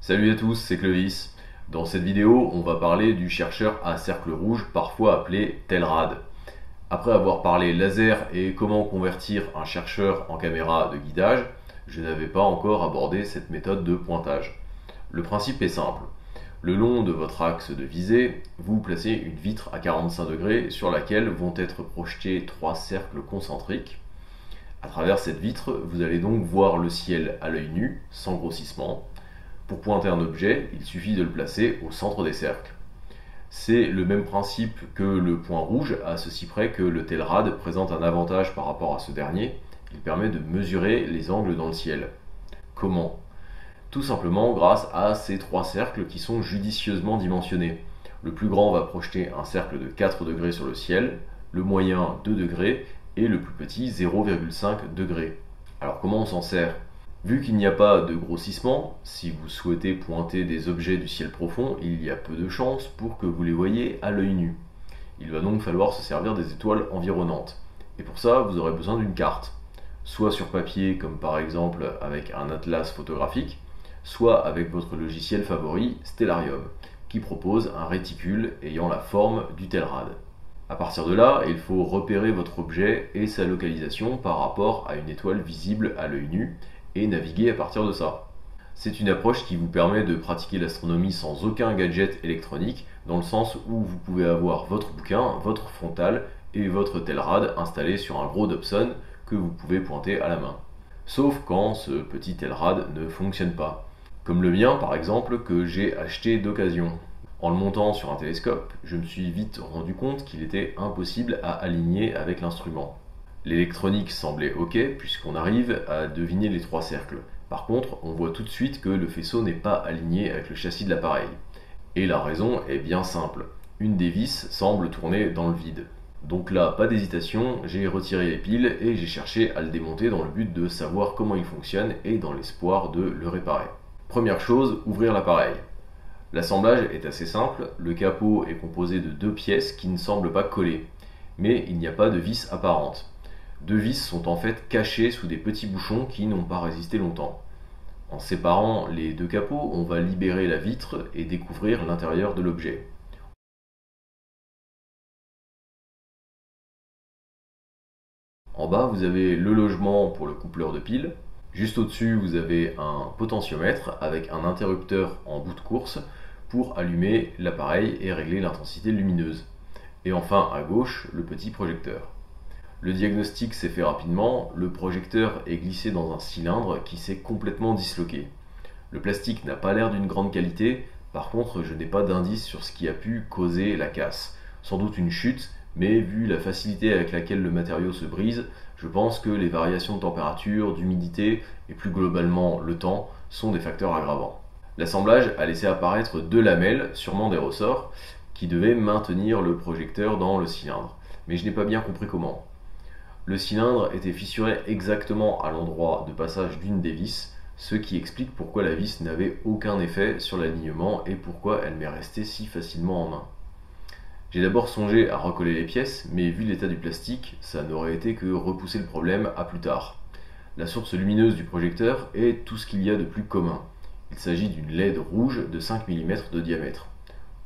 Salut à tous, c'est Clovis. Dans cette vidéo, on va parler du chercheur à cercle rouge, parfois appelé Telrad. Après avoir parlé laser et comment convertir un chercheur en caméra de guidage, je n'avais pas encore abordé cette méthode de pointage. Le principe est simple. Le long de votre axe de visée, vous placez une vitre à 45 degrés sur laquelle vont être projetés 3 cercles concentriques. À travers cette vitre, vous allez donc voir le ciel à l'œil nu, sans grossissement. Pour pointer un objet, il suffit de le placer au centre des cercles. C'est le même principe que le point rouge, à ceci près que le Telrad présente un avantage par rapport à ce dernier, il permet de mesurer les angles dans le ciel. Comment? Tout simplement grâce à ces 3 cercles qui sont judicieusement dimensionnés. Le plus grand va projeter un cercle de 4 degrés sur le ciel, le moyen 2 degrés et le plus petit 0,5 degrés. Alors comment on s'en sert? Vu qu'il n'y a pas de grossissement, si vous souhaitez pointer des objets du ciel profond, il y a peu de chances pour que vous les voyez à l'œil nu. Il va donc falloir se servir des étoiles environnantes. Et pour ça, vous aurez besoin d'une carte. Soit sur papier, comme par exemple avec un atlas photographique, soit avec votre logiciel favori, Stellarium, qui propose un réticule ayant la forme du Telrad. À partir de là, il faut repérer votre objet et sa localisation par rapport à une étoile visible à l'œil nu et naviguer à partir de ça. C'est une approche qui vous permet de pratiquer l'astronomie sans aucun gadget électronique, dans le sens où vous pouvez avoir votre bouquin, votre frontale et votre Telrad installés sur un gros Dobson que vous pouvez pointer à la main. Sauf quand ce petit Telrad ne fonctionne pas. Comme le mien par exemple que j'ai acheté d'occasion. En le montant sur un télescope, je me suis vite rendu compte qu'il était impossible à aligner avec l'instrument. L'électronique semblait ok puisqu'on arrive à deviner les 3 cercles. Par contre, on voit tout de suite que le faisceau n'est pas aligné avec le châssis de l'appareil. Et la raison est bien simple. Une des vis semble tourner dans le vide. Donc là, pas d'hésitation, j'ai retiré les piles et j'ai cherché à le démonter dans le but de savoir comment il fonctionne et dans l'espoir de le réparer. Première chose, ouvrir l'appareil. L'assemblage est assez simple, le capot est composé de 2 pièces qui ne semblent pas coller, mais il n'y a pas de vis apparente. 2 vis sont en fait cachées sous des petits bouchons qui n'ont pas résisté longtemps. En séparant les 2 capots, on va libérer la vitre et découvrir l'intérieur de l'objet. En bas, vous avez le logement pour le coupleur de piles. Juste au-dessus, vous avez un potentiomètre avec un interrupteur en bout de course pour allumer l'appareil et régler l'intensité lumineuse. Et enfin, à gauche, le petit projecteur. Le diagnostic s'est fait rapidement, le projecteur est glissé dans un cylindre qui s'est complètement disloqué. Le plastique n'a pas l'air d'une grande qualité, par contre je n'ai pas d'indice sur ce qui a pu causer la casse. Sans doute une chute, mais vu la facilité avec laquelle le matériau se brise, je pense que les variations de température, d'humidité et plus globalement le temps sont des facteurs aggravants. L'assemblage a laissé apparaître 2 lamelles, sûrement des ressorts, qui devaient maintenir le projecteur dans le cylindre, mais je n'ai pas bien compris comment. Le cylindre était fissuré exactement à l'endroit de passage d'une des vis, ce qui explique pourquoi la vis n'avait aucun effet sur l'alignement et pourquoi elle m'est restée si facilement en main. J'ai d'abord songé à recoller les pièces, mais vu l'état du plastique, ça n'aurait été que repousser le problème à plus tard. La source lumineuse du projecteur est tout ce qu'il y a de plus commun. Il s'agit d'une LED rouge de 5 mm de diamètre.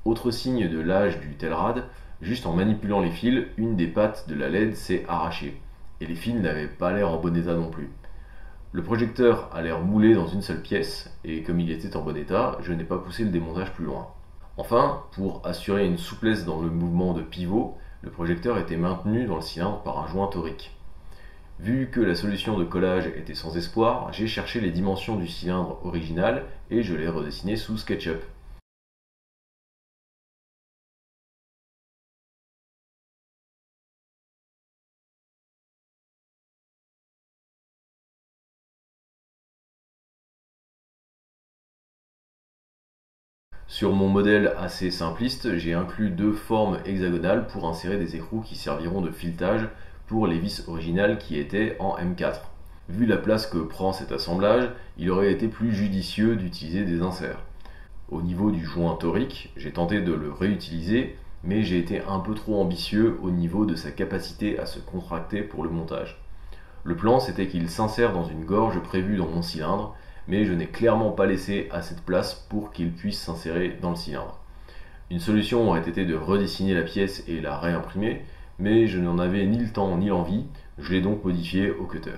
Autre signe de l'âge du Telrad, juste en manipulant les fils, une des pattes de la LED s'est arrachée, et les fils n'avaient pas l'air en bon état non plus. Le projecteur a l'air moulé dans une seule pièce, et comme il était en bon état, je n'ai pas poussé le démontage plus loin. Enfin, pour assurer une souplesse dans le mouvement de pivot, le projecteur était maintenu dans le cylindre par un joint torique. Vu que la solution de collage était sans espoir, j'ai cherché les dimensions du cylindre original et je l'ai redessiné sous SketchUp. Sur mon modèle assez simpliste, j'ai inclus 2 formes hexagonales pour insérer des écrous qui serviront de filetage pour les vis originales qui étaient en M4. Vu la place que prend cet assemblage, il aurait été plus judicieux d'utiliser des inserts. Au niveau du joint torique, j'ai tenté de le réutiliser, mais j'ai été un peu trop ambitieux au niveau de sa capacité à se contracter pour le montage. Le plan, c'était qu'il s'insère dans une gorge prévue dans mon cylindre, mais je n'ai clairement pas laissé assez de place pour qu'il puisse s'insérer dans le cylindre. Une solution aurait été de redessiner la pièce et la réimprimer, mais je n'en avais ni le temps ni l'envie, je l'ai donc modifié au cutter.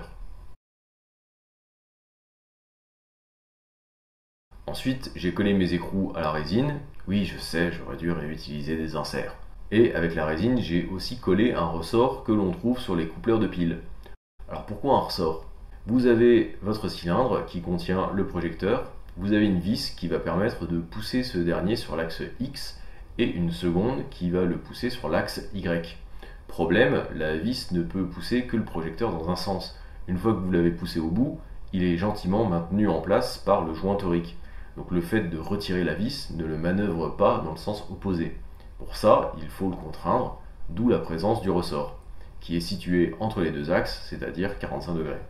Ensuite, j'ai collé mes écrous à la résine. Oui, je sais, j'aurais dû réutiliser des inserts. Et avec la résine, j'ai aussi collé un ressort que l'on trouve sur les coupleurs de piles. Alors pourquoi un ressort? Vous avez votre cylindre qui contient le projecteur, vous avez une vis qui va permettre de pousser ce dernier sur l'axe X et une seconde qui va le pousser sur l'axe Y. Problème, la vis ne peut pousser que le projecteur dans un sens. Une fois que vous l'avez poussé au bout, il est gentiment maintenu en place par le joint torique. Donc le fait de retirer la vis ne le manœuvre pas dans le sens opposé. Pour ça, il faut le contraindre, d'où la présence du ressort, qui est situé entre les deux axes, c'est-à-dire 45 degrés.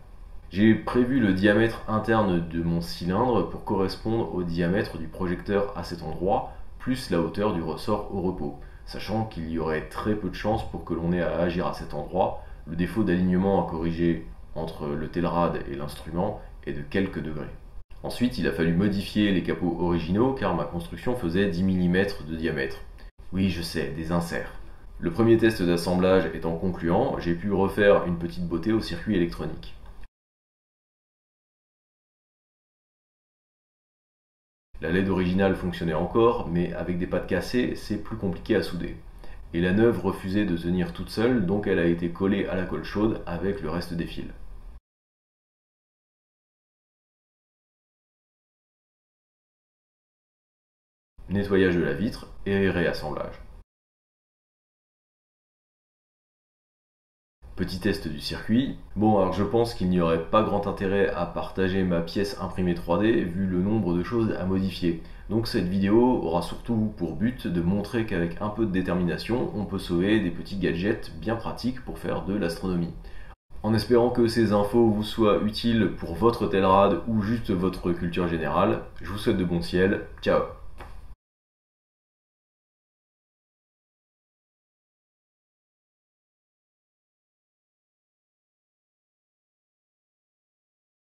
J'ai prévu le diamètre interne de mon cylindre pour correspondre au diamètre du projecteur à cet endroit, plus la hauteur du ressort au repos, sachant qu'il y aurait très peu de chances pour que l'on ait à agir à cet endroit. Le défaut d'alignement à corriger entre le Telrad et l'instrument est de quelques degrés. Ensuite, il a fallu modifier les capots originaux car ma construction faisait 10 mm de diamètre. Oui, je sais, des inserts. Le premier test d'assemblage étant concluant, j'ai pu refaire une petite beauté au circuit électronique. La LED originale fonctionnait encore, mais avec des pattes cassées, c'est plus compliqué à souder. Et la neuve refusait de tenir toute seule, donc elle a été collée à la colle chaude avec le reste des fils. Nettoyage de la vitre et réassemblage. Petit test du circuit. Bon, alors je pense qu'il n'y aurait pas grand intérêt à partager ma pièce imprimée 3D vu le nombre de choses à modifier. Donc cette vidéo aura surtout pour but de montrer qu'avec un peu de détermination, on peut sauver des petits gadgets bien pratiques pour faire de l'astronomie. En espérant que ces infos vous soient utiles pour votre Telrad ou juste votre culture générale, je vous souhaite de bons ciels, ciao!